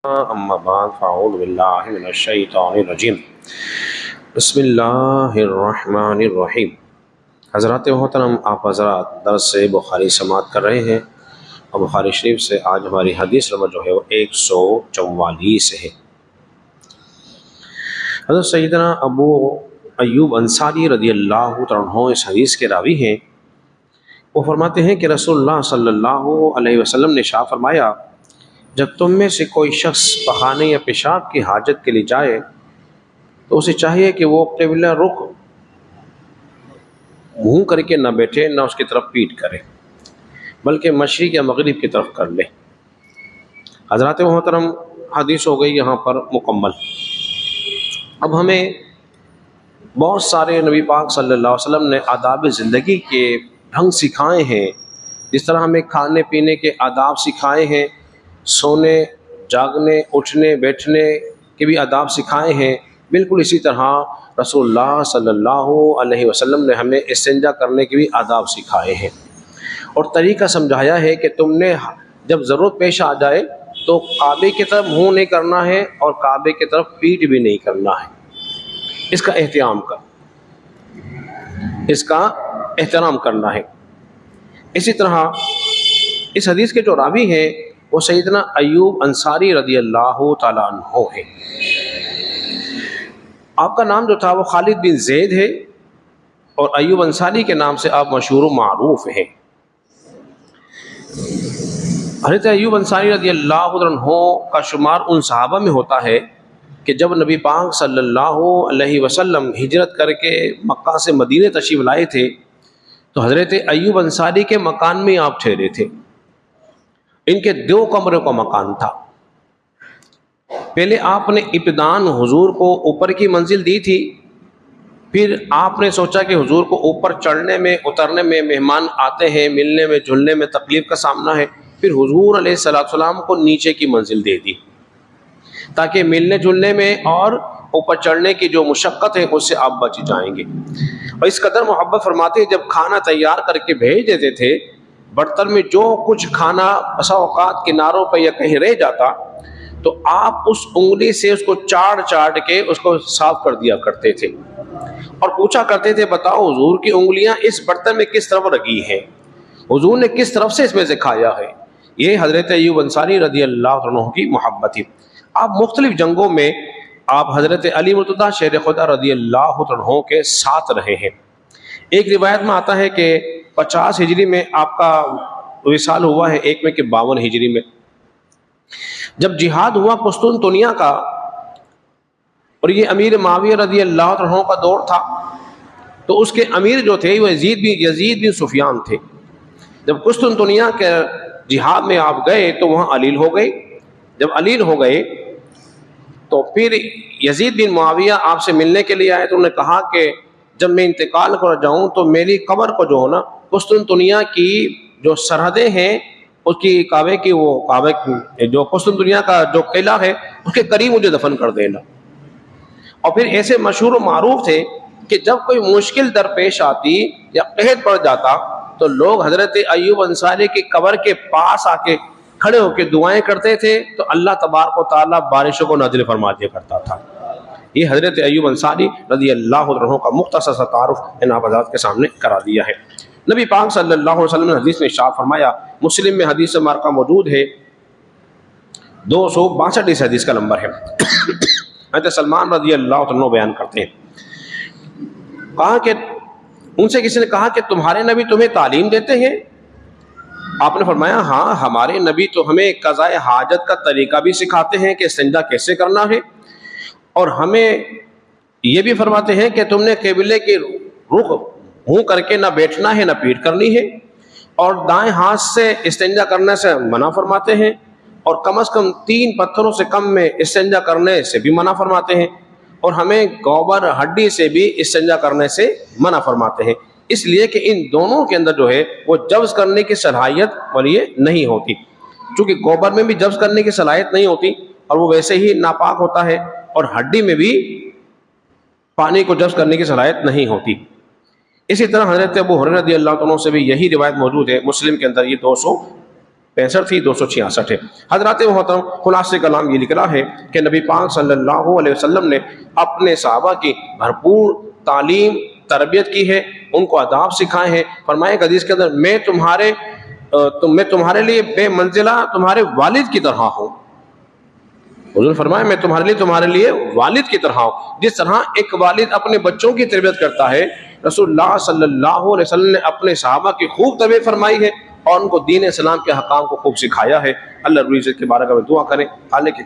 अम्मा बाद फ़अऊज़ु बिल्लाहि मिनश्शैतानिर्रजीम बिस्मिल्लाहिर्रहमानिर्रहीम। हज़रात मोहतरम, आप हज़रात दर्स से बुखारी समात कर रहे हैं और बुखारी शरीफ से आज हमारी हदीस नंबर जो है वो 144 है। हज़रत सैयदना अबू अय्यूब अंसारी रज़ियल्लाहु तआला अन्हु इस हदीस के रावी हैं। वो फरमाते हैं कि रसूलुल्लाह सल्लल्लाहु अलैहि वसल्लम ने इरशाद फरमाया, जब तुम में से कोई शख्स पखाने या पेशाब की हाजत के लिए जाए तो उसे चाहिए कि वो क़िबला रुख मुँह करके न बैठे, न उसकी तरफ पीठ करे, बल्कि मशरिक़ या मगरिब की तरफ कर ले। हज़रात मोहतरम, हदीस हो गई यहाँ पर मुकम्मल। अब हमें बहुत सारे नबी पाक सल्लल्लाहु अलैहि वसल्लम ने आदाब ज़िंदगी के ढंग सिखाए हैं। जिस तरह हमें खाने पीने के आदाब सिखाए हैं, सोने जागने उठने बैठने के भी आदाब सिखाए हैं, बिल्कुल इसी तरह रसूलुल्लाह सल्लल्लाहु अलैहि वसल्लम ने हमें इस्तिंजा करने के भी आदाब सिखाए हैं और तरीक़ा समझाया है कि तुमने जब ज़रूरत पेश आ जाए तो काबे की तरफ मुँह नहीं करना है और काबे की तरफ पीठ भी नहीं करना है। इसका एहतराम करना है। इसी तरह इस हदीस के जो रावी हैं वो सैयदना अय्यूब अंसारी रज़ियल्लाहु तआला अन्हु है। आपका नाम जो था वो खालिद बिन ज़ैद है और अय्यूब अंसारी के नाम से आप मशहूर मारूफ हैं। हज़रत अय्यूब अंसारी रज़ियल्लाहु अन्हु का शुमार उन सहाबा में होता है कि जब नबी पाक सल्लल्लाहु अलैहि वसल्लम हिजरत करके मक्का से मदीने तशरीफ़ लाए थे तो हज़रत अय्यूब अंसारी के मकान में आप ठहरे थे। इनके 2 कमरों का मकान था। पहले आपने इब्तिदान हुजूर को ऊपर की मंजिल दी थी, फिर आपने सोचा कि हुजूर को ऊपर चढ़ने में उतरने में मेहमान आते हैं, मिलने में जुलने में तकलीफ़ का सामना है, फिर हुजूर अलैहिस्सलाम को नीचे की मंजिल दे दी ताकि मिलने जुलने में और ऊपर चढ़ने की जो मुशक्क़त है उससे आप बच जाएंगे। और इस कदर मोहब्बत फरमाते, जब खाना तैयार करके भेज देते थे, बर्तन में जो कुछ खाना बसा औकात किनारों पर या कहीं रह जाता तो आप उस उंगली से उसको चाट के उसको साफ कर दिया करते थे और पूछा करते थे, बताओ हुजूर की उंगलियां इस बर्तन में किस तरफ लगी हैं, हुजूर ने किस तरफ से इसमें से खाया है। ये हज़रत अय्यूब अंसारी रज़ियल्लाहु अन्हु की मोहब्बत थी। आप मुख्तलिफ जंगों में आप हज़रत अली मुर्तज़ा शेर खुदा रज़ियल्लाहु अन्हु के साथ रहे हैं। एक रिवायत में आता है कि 50 हिजरी में आपका विसाल हुआ है, एक में कि 52 हिजरी में। जब जिहाद हुआ कुस्तुनतुनिया का और ये अमीर मुआविया रज़ियल्लाहु अन्हु का दौर था, तो उसके अमीर जो थे वो यजीद बिन सुफियान थे। जब कुस्तुनतुनिया के जिहाद में आप गए तो वहाँ अलील हो गए। जब अलील हो गए तो फिर यजीद बिन मुआविया आपसे मिलने के लिए आए तो उन्होंने कहा कि जब मैं इंतकाल कर जाऊं तो मेरी कब्र को जो है ना कुस्तुनतुनिया की जो सरहदें हैं उसकी काबे की वो काबे जो कुस्तुनतुनिया का जो किला है उसके करीब मुझे दफन कर देना। और फिर ऐसे मशहूर मारूफ थे कि जब कोई मुश्किल दरपेश आती या कहत पड़ जाता तो लोग हज़रत अय्यूब अंसारी की कब्र के पास आके खड़े होकर दुआएं करते थे तो अल्लाह तबारक व तआला बारिशों को नाज़िल फरमा दिया करता था। ये हज़रत अय्यूब अंसारी रज़ियल्लाहु अन्हु का मुख्तसर सा तारुफ इन आप हज़रात के सामने करा दिया है। नबी पाक सल्लल्लाहु अलैहि वसल्लम ने हदीस में इरशाद फरमाया, मुस्लिम में हदीस मार्का मौजूद है, 262 इस हदीस का नंबर है। हज़रत सलमान रज़ियल्लाहु अन्हु बयान करते हैं, कहा कि उनसे किसी ने कहा कि तुम्हारे नबी तुम्हें तालीम देते हैं? आपने फरमाया, हाँ, हमारे नबी तो हमें क़ज़ाए हाजत का तरीका भी सिखाते हैं कि इस्तिंजा कैसे करना है और हमें ये भी फरमाते हैं कि तुमने क़िबले के रुख मुँह करके ना बैठना है ना पीठ करनी है और दाएं हाथ से इस्तिंजा करने से मना फरमाते हैं और कम से कम 3 पत्थरों से कम में इस्तिंजा करने से भी मना फरमाते हैं और हमें गोबर हड्डी से भी इस्तिंजा करने से मना फरमाते हैं, इसलिए कि इन दोनों के अंदर जो है वो जब्ज़ करने की सलाहियत वाली नहीं होती। चूँकि गोबर में भी जब्ज़ करने की सलाहियत नहीं होती और वो वैसे ही नापाक होता है और हड्डी में भी पानी को जब्ज़ करने की सलाहियत नहीं होती। इसी तरह हज़रत अबू हुरैरा रज़ियल्लाहु अन्हु से भी यही रिवायत मौजूद है, मुस्लिम के अंदर ये 200 65 थी, 266 है। हजरत मोहतरम खुलासे कलाम ये लिख रहा है कि नबी पाक सल्लल्लाहु अलैहि वसल्लम ने अपने सहाबा की भरपूर तालीम तरबियत की है, उनको आदाब सिखाए हैं। फरमाए हदीस के अंदर, मैं तुम्हारे लिए बेमंजिला तुम्हारे वालिद की तरह हूँ। हुजूर फरमाए, मैं तुम्हारे लिए वालिद की तरह हूँ। जिस तरह एक वालिद अपने बच्चों की तरबियत करता है, रसूलुल्लाह सल्लल्लाहु अलैहि वसल्लम ने अपने सहाबा की खूब तरबियत फरमाई है और उनको दीन इस्लाम के हकाम को खूब सिखाया है। अल्लाह रब्बुल इज्जत के बारे में दुआ करें। हालांकि